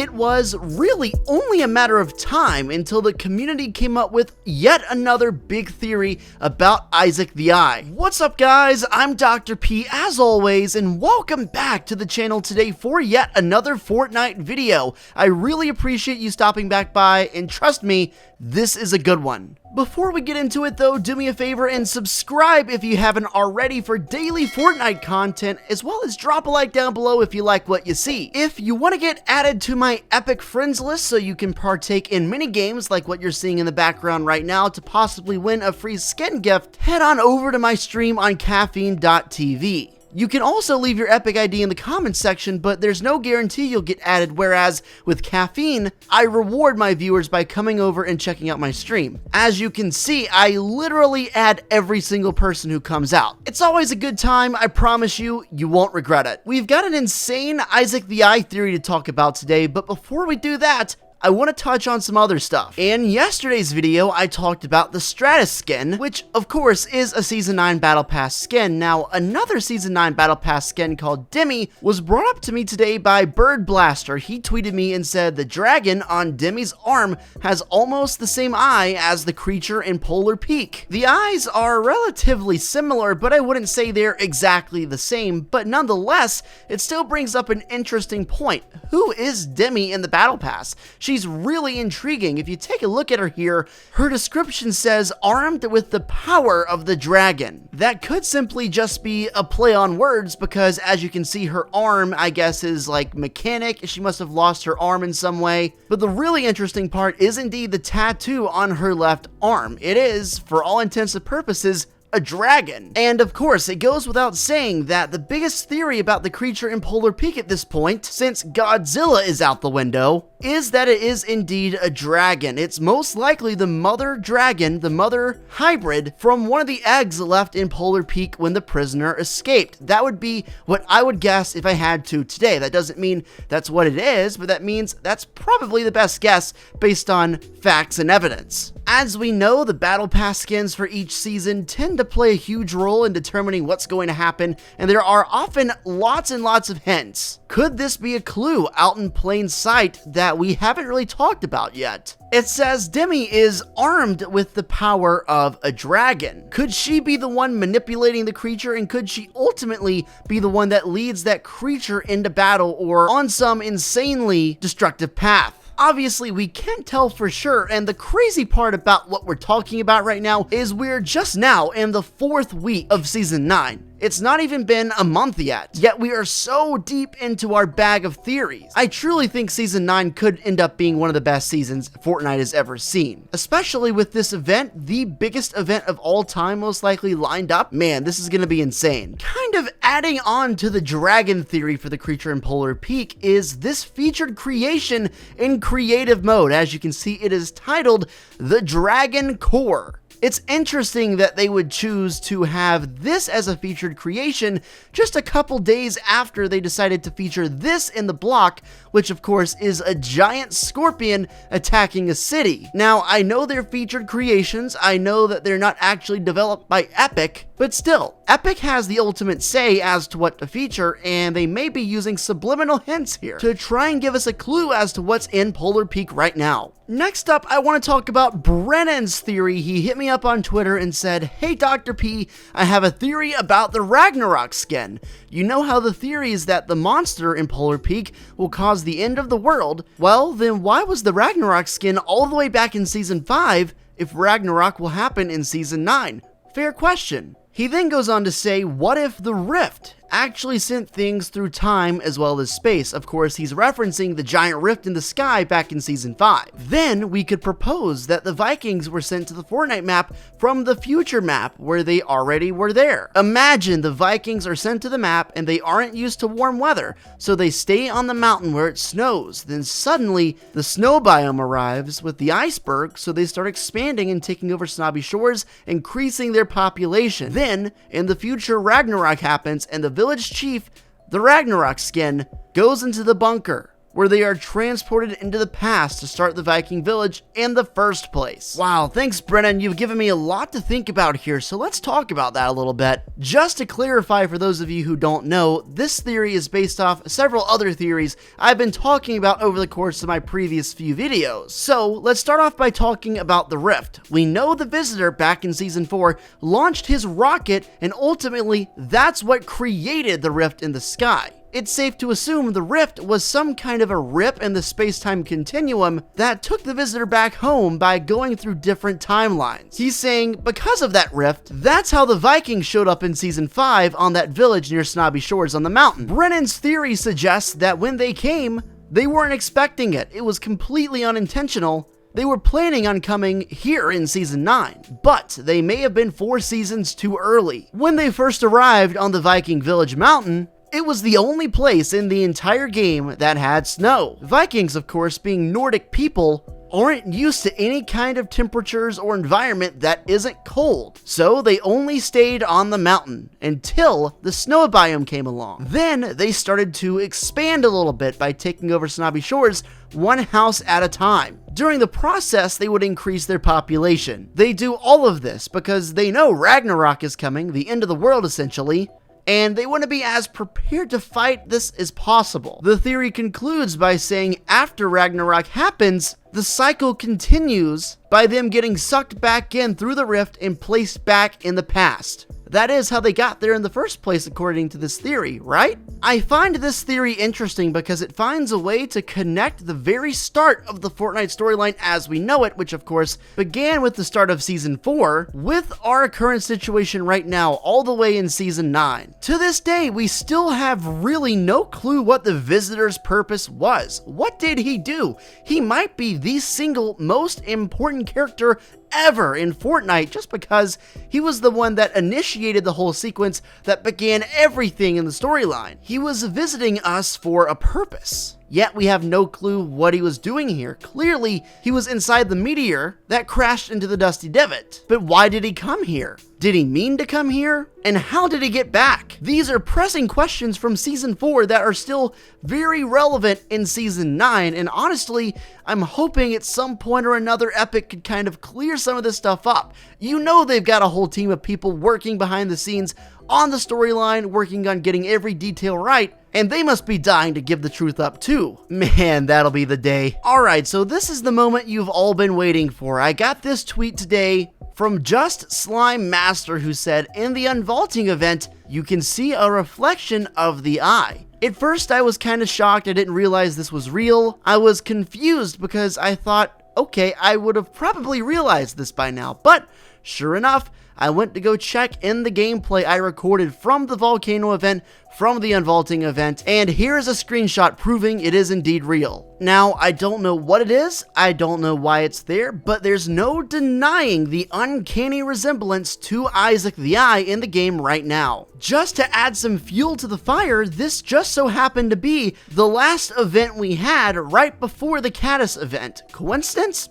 It was really only a matter of time until the community came up with yet another big theory about Issac the Eye. What's up guys, I'm Dr. P as always, and welcome back to the channel today for yet another Fortnite video. I really appreciate you stopping back by, and trust me, this is a good one. Before we get into it though, do me a favor and subscribe if you haven't already for daily Fortnite content, as well as drop a like down below if you like what you see. If you want to get added to my epic friends list so you can partake in mini games like what you're seeing in the background right now to possibly win a free skin gift, head on over to my stream on caffeine.tv. You can also leave your Epic ID in the comments section, but there's no guarantee you'll get added, whereas with Caffeine, I reward my viewers by coming over and checking out my stream. As you can see, I literally add every single person who comes out. It's always a good time, I promise you, you won't regret it. We've got an insane Issac the Eye theory to talk about today, but before we do that, I want to touch on some other stuff. In yesterday's video, I talked about the Stratus skin, which of course is a Season 9 Battle Pass skin. Now, another Season 9 Battle Pass skin called Demi was brought up to me today by Bird Blaster. He tweeted me and said the dragon on Demi's arm has almost the same eye as the creature in Polar Peak. The eyes are relatively similar, but I wouldn't say they're exactly the same, but nonetheless, it still brings up an interesting point. Who is Demi in the Battle Pass? She's really intriguing. If you take a look at her here, her description says armed with the power of the dragon. That could simply just be a play on words because as you can see, her arm, I guess, is like mechanic. She must have lost her arm in some way. But the really interesting part is indeed the tattoo on her left arm. It is, for all intents and purposes, a dragon. And of course, it goes without saying that the biggest theory about the creature in Polar Peak at this point, since Godzilla is out the window, is that it is indeed a dragon. It's most likely the mother dragon, the mother hybrid, from one of the eggs left in Polar Peak when the prisoner escaped. That would be what I would guess if I had to today. That doesn't mean that's what it is, but that means that's probably the best guess based on facts and evidence. As we know, the Battle Pass skins for each season tend to play a huge role in determining what's going to happen, and there are often lots and lots of hints. Could this be a clue out in plain sight that we haven't really talked about yet? It says Demi is armed with the power of a dragon. Could she be the one manipulating the creature, and could she ultimately be the one that leads that creature into battle or on some insanely destructive path? Obviously, we can't tell for sure, and the crazy part about what we're talking about right now is we're just now in the 4th week of Season 9. It's not even been a month yet we are so deep into our bag of theories. I truly think Season 9 could end up being one of the best seasons Fortnite has ever seen. Especially with this event, the biggest event of all time most likely lined up. Man, this is gonna be insane. Kind of adding on to the dragon theory for the creature in Polar Peak is this featured creation in creative mode. As you can see, it is titled the Dragon Core. It's interesting that they would choose to have this as a featured creation just a couple days after they decided to feature this in the block, which of course is a giant scorpion attacking a city. Now, I know they're featured creations, I know that they're not actually developed by Epic, but still, Epic has the ultimate say as to what to feature, and they may be using subliminal hints here to try and give us a clue as to what's in Polar Peak right now. Next up, I want to talk about Brennan's theory. He hit me up on Twitter and said, "Hey Dr. P, I have a theory about the Ragnarok skin. You know how the theory is that the monster in Polar Peak will cause the end of the world? Well, then why was the Ragnarok skin all the way back in Season 5 if Ragnarok will happen in Season 9? Fair question." He then goes on to say, what if the rift actually sent things through time as well as space? Of course, he's referencing the giant rift in the sky back in Season 5. Then we could propose that the Vikings were sent to the Fortnite map from the future map where they already were there. Imagine the Vikings are sent to the map and they aren't used to warm weather, so they stay on the mountain where it snows. Then suddenly the snow biome arrives with the iceberg, so they start expanding and taking over Snobby Shores, increasing their population. Then in the future, Ragnarok happens and the village chief, the Ragnarok skin, goes into the bunker. where they are transported into the past to start the Viking village in the first place. Wow, thanks Brennan, you've given me a lot to think about here, so let's talk about that a little bit. Just to clarify for those of you who don't know, this theory is based off several other theories I've been talking about over the course of my previous few videos. So let's start off by talking about the Rift. We know the Visitor back in Season 4 launched his rocket, and ultimately that's what created the rift in the sky. It's safe to assume the rift was some kind of a rip in the space-time continuum that took the Visitor back home by going through different timelines. He's saying because of that rift, that's how the Vikings showed up in Season 5 on that village near Snobby Shores on the mountain. Brennan's theory suggests that when they came, they weren't expecting it. It was completely unintentional. They were planning on coming here in Season 9, but they may have been 4 seasons too early. When they first arrived on the Viking village mountain, it was the only place in the entire game that had snow. Vikings, of course, being Nordic people, aren't used to any kind of temperatures or environment that isn't cold, so they only stayed on the mountain until the snow biome came along. Then they started to expand a little bit by taking over Snobby Shores one house at a time. During the process, they would increase their population. They do all of this because they know Ragnarok is coming, the end of the world essentially, and they want to be as prepared to fight this as possible. The theory concludes by saying after Ragnarok happens, the cycle continues by them getting sucked back in through the rift and placed back in the past. That is how they got there in the first place, according to this theory, right? I find this theory interesting because it finds a way to connect the very start of the Fortnite storyline as we know it, which of course began with the start of Season 4, with our current situation right now all the way in Season 9. To this day, we still have really no clue what the Visitor's purpose was. What did he do? He might be the single most important character ever in Fortnite just because he was the one that initiated the whole sequence that began everything in the storyline. He was visiting us for a purpose. Yet we have no clue what he was doing here. Clearly, he was inside the meteor that crashed into the Dusty Divot. But why did he come here? Did he mean to come here? And how did he get back? These are pressing questions from Season 4 that are still very relevant in Season 9, and honestly, I'm hoping at some point or another Epic could kind of clear some of this stuff up. You know they've got a whole team of people working behind the scenes on the storyline, working on getting every detail right, and they must be dying to give the truth up too. Man, that'll be the day. Alright, so this is the moment you've all been waiting for. I got this tweet today from Just Slime Master, who said, in the unvaulting event, you can see a reflection of the eye. At first I was kind of shocked. I didn't realize this was real. I was confused because I thought, okay, I would have probably realized this by now, but sure enough, I went to go check in the gameplay I recorded from the volcano event, from the unvaulting event, and here's a screenshot proving it is indeed real. Now, I don't know what it is, I don't know why it's there, but there's no denying the uncanny resemblance to Issac the Eye in the game right now. Just to add some fuel to the fire, this just so happened to be the last event we had right before the Cattus event. Coincidence?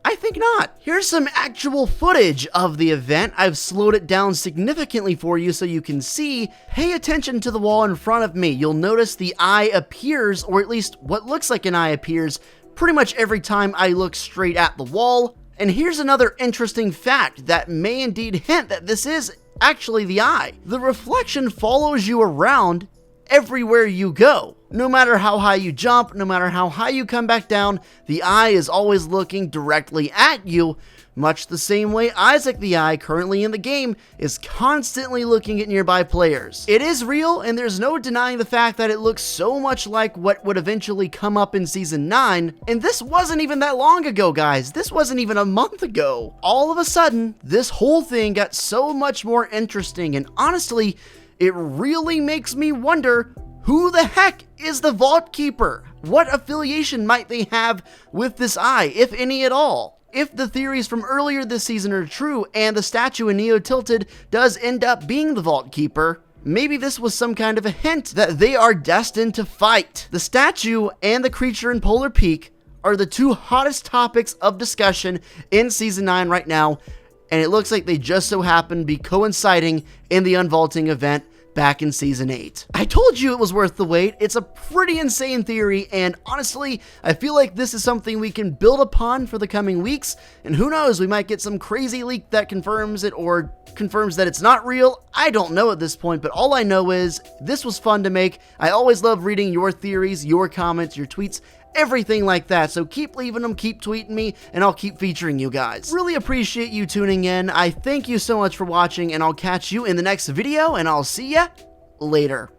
I think not. Here's some actual footage of the event. I've slowed it down significantly for you so you can see. Pay attention to the wall in front of me. You'll notice the eye appears, or at least what looks like an eye appears, pretty much every time I look straight at the wall. And here's another interesting fact that may indeed hint that this is actually the eye. The reflection follows you around everywhere you go. No matter how high you jump, no matter how high you come back down, the eye is always looking directly at you, much the same way Issac the Eye, currently in the game, is constantly looking at nearby players. It is real, and there's no denying the fact that it looks so much like what would eventually come up in Season 9, and this wasn't even that long ago, guys. This wasn't even a month ago. All of a sudden, this whole thing got so much more interesting, and honestly, it really makes me wonder, who the heck is the Vault Keeper? What affiliation might they have with this eye, if any at all? If the theories from earlier this season are true, and the statue in Neo Tilted does end up being the Vault Keeper, maybe this was some kind of a hint that they are destined to fight. The statue and the creature in Polar Peak are the two hottest topics of discussion in Season 9 right now, and it looks like they just so happen to be coinciding in the unvaulting event back in Season 8. I told you it was worth the wait. It's a pretty insane theory, and honestly, I feel like this is something we can build upon for the coming weeks, and who knows, we might get some crazy leak that confirms it or confirms that it's not real. I don't know at this point, but all I know is this was fun to make. I always love reading your theories, your comments, your tweets, everything like that, so keep leaving them, keep tweeting me, and I'll keep featuring you guys. Really appreciate you tuning in. I thank you so much for watching, and I'll catch you in the next video, and I'll see ya later.